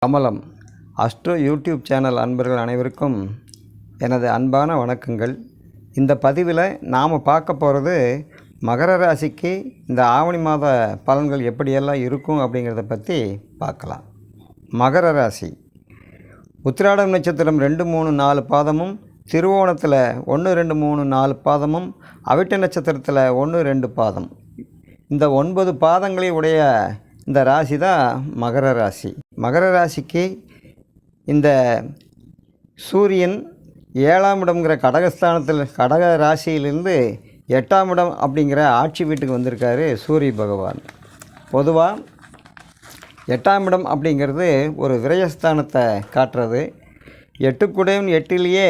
கமலம் astro YouTube channel அன்பர்கள் அனைவருக்கும் எனது அன்பான வணக்கங்கள். இந்த பதிவில் நாம் பார்க்க போகிறது மகர ராசிக்கு இந்த ஆவணி மாத பலன்கள் எப்படியெல்லாம் இருக்கும் அப்படிங்கிறத பற்றி பார்க்கலாம். மகர ராசி உத்திராடம் நட்சத்திரம் 2, 3, 4 பாதமும், திருவோணத்தில் 1, 2, 3, 4 பாதமும், அவிட்ட நட்சத்திரத்தில் 1, 2 பாதம், இந்த 9 பாதங்களை உடைய இந்த ராசி தான் மகர ராசி. மகர ராசிக்கு இந்த சூரியன் 7ஆம் இடம்ங்கிற கடகஸ்தானத்தில் கடக ராசியிலிருந்து 8ஆம் இடம் அப்படிங்கிற ஆட்சி வீட்டுக்கு வந்திருக்காரு சூரிய பகவான். பொதுவாக 8ஆம் இடம் அப்படிங்கிறது ஒரு விரயஸ்தானத்தை காட்டுறது. 8 8லேயே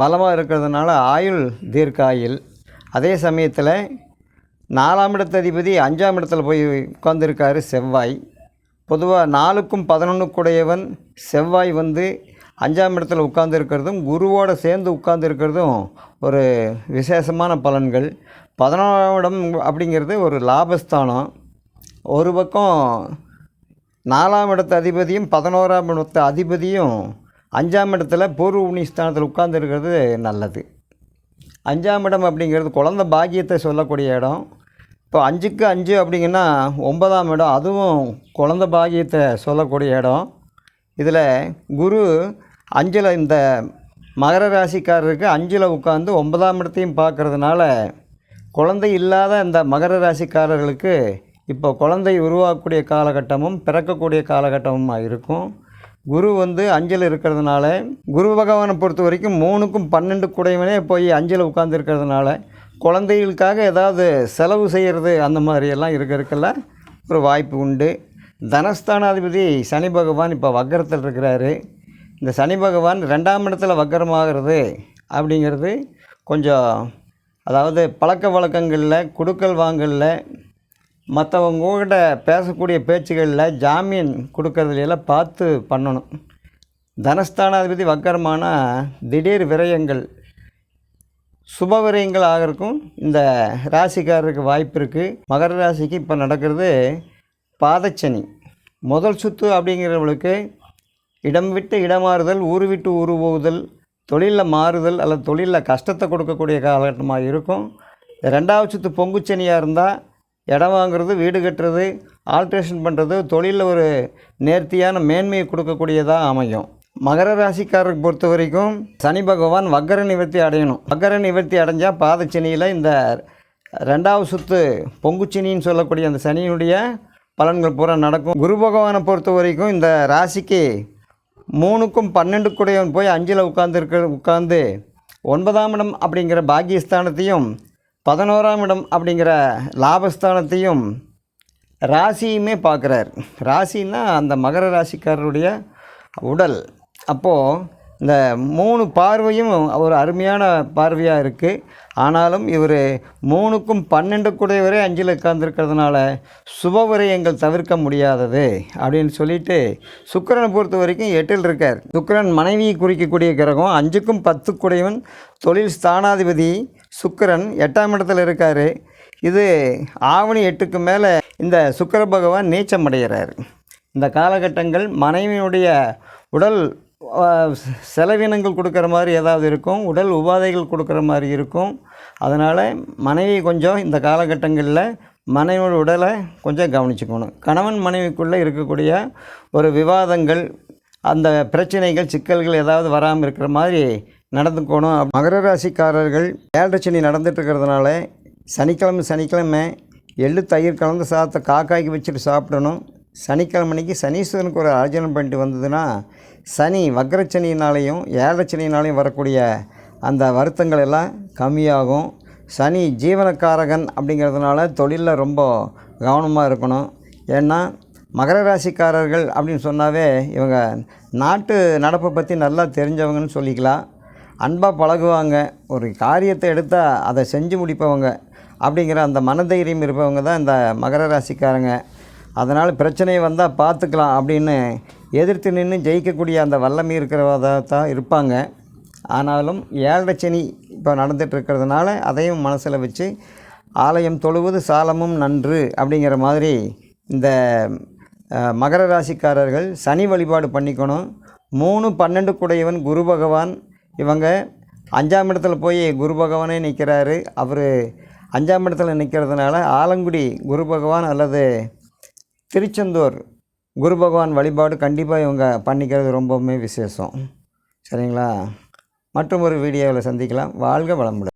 பலமாக இருக்கிறதுனால ஆயுள் தீர்க்காயுள். அதே சமயத்தில் 4ஆம் இடத்து அதிபதி 5ஆம் இடத்துல போய் உட்கார்ந்துருக்காரு செவ்வாய். பொதுவாக 4க்கும் 11 செவ்வாய் 5ஆம் இடத்துல உட்கார்ந்துருக்கிறதும் குருவோடு சேர்ந்து உட்கார்ந்துருக்கிறதும் ஒரு விசேஷமான பலன்கள். 11ஆம் இடம் அப்படிங்கிறது ஒரு லாபஸ்தானம். ஒரு பக்கம் 4ஆம் இடத்து அதிபதியும் 11ஆம் இடத்து அதிபதியும் 5ஆம் இடத்துல பூர்வ புண்ணியஸ்தானத்தில் உட்கார்ந்துருக்கிறது நல்லது. 5ஆம் இடம் அப்படிங்கிறது குழந்தை பாக்கியத்தை சொல்லக்கூடிய இடம். இப்போ 5க்கு 5 அப்படிங்கன்னா 9ஆம் இடம், அதுவும் குழந்தை பாக்கியத்தை சொல்லக்கூடிய இடம். இதில் குரு 5ல் இந்த மகர ராசிக்காரருக்கு 5ல் உட்காந்து 9ஆம் இடத்தையும் பார்க்கறதுனால குழந்தை இல்லாத இந்த மகர ராசிக்காரர்களுக்கு இப்போ குழந்தை உருவாக்கக்கூடிய காலகட்டமும் பிறக்கக்கூடிய காலகட்டமும் இருக்கும். குரு 5ல் இருக்கிறதுனால குரு பகவானை பொறுத்த வரைக்கும் 3க்கும் 12 போய் 5ல் உட்கார்ந்துருக்கிறதுனால குழந்தைகளுக்காக ஏதாவது செலவு செய்கிறது அந்த மாதிரியெல்லாம் இருக்கிறதுக்கெல்ல ஒரு வாய்ப்பு உண்டு. தனஸ்தானாதிபதி சனி பகவான் இப்போ வக்கரத்தில் இருக்கிறாரு. இந்த சனி பகவான் 2ஆம் இடத்துல வக்கரமாகிறது அப்படிங்கிறது கொஞ்சம், அதாவது பழக்க வழக்கங்களில், கொடுக்கல் வாங்கலில், மற்றவங்ககிட்ட பேசக்கூடிய பேச்சுகளில், ஜாமீன் கொடுக்கறதுலாம் பார்த்து பண்ணணும். தனஸ்தானாதிபதி வக்கரமான திடீர் விரயங்கள், சுப விரயங்கள் ஆகிறதுக்கும் இந்த ராசிக்காரருக்கு வாய்ப்பு இருக்குது. மகர ராசிக்கு இப்போ நடக்கிறது பாதச்சனி. முதல் சுற்று அப்படிங்கிறவங்களுக்கு இடம் விட்டு இடமாறுதல், ஊர் விட்டு ஊர் போகுதல், தொழிலில் மாறுதல் அல்லது தொழிலில் கஷ்டத்தை கொடுக்கக்கூடிய காலகட்டமாக இருக்கும். 2வது சுற்று பொங்குச்சனியாக இருந்தால் இடம் வாங்குறது, வீடு கட்டுறது, ஆல்ட்ரேஷன் பண்ணுறது, தொழிலில் ஒரு நேர்த்தியான மேன்மையை கொடுக்கக்கூடியதாக அமையும். மகர ராசிக்காரருக்கு பொறுத்த வரைக்கும் சனி பகவான் வக்கர நிவர்த்தி அடையணும். வக்கர நிவர்த்தி அடைஞ்சால் பாதச்சனியில் இந்த 2வது சுற்று பொங்குச்சனின்னு சொல்லக்கூடிய அந்த சனியினுடைய பலன்கள் பூரா நடக்கும். குரு பகவானை பொறுத்த வரைக்கும் இந்த ராசிக்கு 3க்கும் 12 போய் 5ல் உட்கார்ந்து 9ஆம் இடம் அப்படிங்கிற பாக்கியஸ்தானத்தையும் 11ஆம் இடம் அப்படிங்கிற லாபஸ்தானத்தையும் ராசியுமே பார்க்குறார். ராசின்னா அந்த மகர ராசிக்காரருடைய உடல். அப்போது இந்த 3 பார்வையும் ஒரு அருமையான பார்வையாக இருக்குது. ஆனாலும் இவர் 3க்கும் 12 வரை 5ல் உட்கார்ந்துருக்கிறதுனால சுப விரயங்கள் தவிர்க்க முடியாதது அப்படின்னு சொல்லிட்டு சுக்கிரனை பொறுத்த வரைக்கும் 8ல் இருக்கார். சுக்கிரன் மனைவியை குறிக்கக்கூடிய கிரகம். 5க்கும் 10 தொழில் ஸ்தானாதிபதி சுக்கிரன் 8ஆம் இடத்துல இருக்கார். இது ஆவணி 8க்கு மேலே இந்த சுக்கிர பகவான் நீச்சம் அடைகிறார். இந்த காலகட்டங்கள் மனைவியினுடைய உடல் செலவினங்கள் கொடுக்குற மாதிரி ஏதாவது இருக்கும், உடல் உபாதைகள் கொடுக்குற மாதிரி இருக்கும். அதனால் மனைவி கொஞ்சம் இந்த காலகட்டங்களில் மனைவியோட உடலை கொஞ்சம் கவனிச்சுக்கணும். கணவன் மனைவிக்குள்ளே இருக்கக்கூடிய ஒரு விவாதங்கள், அந்த பிரச்சனைகள், சிக்கல்கள் ஏதாவது வராமல் இருக்கிற மாதிரி நடந்துக்கணும். மகர ராசிக்காரர்கள் 7 சனி நடந்துட்டு இருக்கிறதுனால சனிக்கிழமை எள்ளு தயிர் கலந்து சாதத்தை காக்காய்க்கு வச்சுட்டு சாப்பிடணும். சனிக்கிழமைக்கு சனீஸ்வரனுக்கு ஒரு அர்ச்சனை பண்ணிட்டு வந்ததுன்னா சனி வக்ரச்சனியினாலேயும் 7 சனியினாலேயும் வரக்கூடிய அந்த வருத்தங்கள் எல்லாம் கம்மியாகும். சனி ஜீவனக்காரகன் அப்படிங்கிறதுனால தொழிலில் ரொம்ப கவனமாக இருக்கணும். ஏன்னா மகர ராசிக்காரர்கள் அப்படின்னு சொன்னாவே இவங்க நாட்டு நடப்பை பற்றி நல்லா தெரிஞ்சவங்கன்னு சொல்லிக்கலாம். அன்பாக பழகுவாங்க, ஒரு காரியத்தை எடுத்தால் அதை செஞ்சு முடிப்பவங்க அப்படிங்கிற அந்த மனதைரியம் இருப்பவங்க தான் இந்த மகர ராசிக்காரங்க. அதனால் பிரச்சனை வந்தால் பார்த்துக்கலாம் அப்படின்னு எதிர்த்து நின்று ஜெயிக்கக்கூடிய அந்த வல்லமை இருக்கிறவதாக தான் இருப்பாங்க. ஆனாலும் 7 சனி இப்போ நடந்துகிட்டு இருக்கிறதுனால அதையும் மனசில் வச்சு ஆலயம் தொழுவது சாலமும் நன்று அப்படிங்கிற மாதிரி இந்த மகர ராசிக்காரர்கள் சனி வழிபாடு பண்ணிக்கணும். 3-12 கூடையவன் குரு பகவான். இவங்க 5ஆம் இடத்துல போய் குரு பகவானே நிற்கிறாரு. அவர் 5ஆம் இடத்துல நிற்கிறதுனால ஆலங்குடி குரு பகவான் அல்லது திருச்செந்தூர் குரு பகவான் வழிபாடு கண்டிப்பாக இவங்க பண்ணிக்கிறது ரொம்பவுமே விசேஷம். சரிங்களா? மற்றும் ஒரு வீடியோவில் சந்திக்கலாம். வாழ்க வளமுடன்.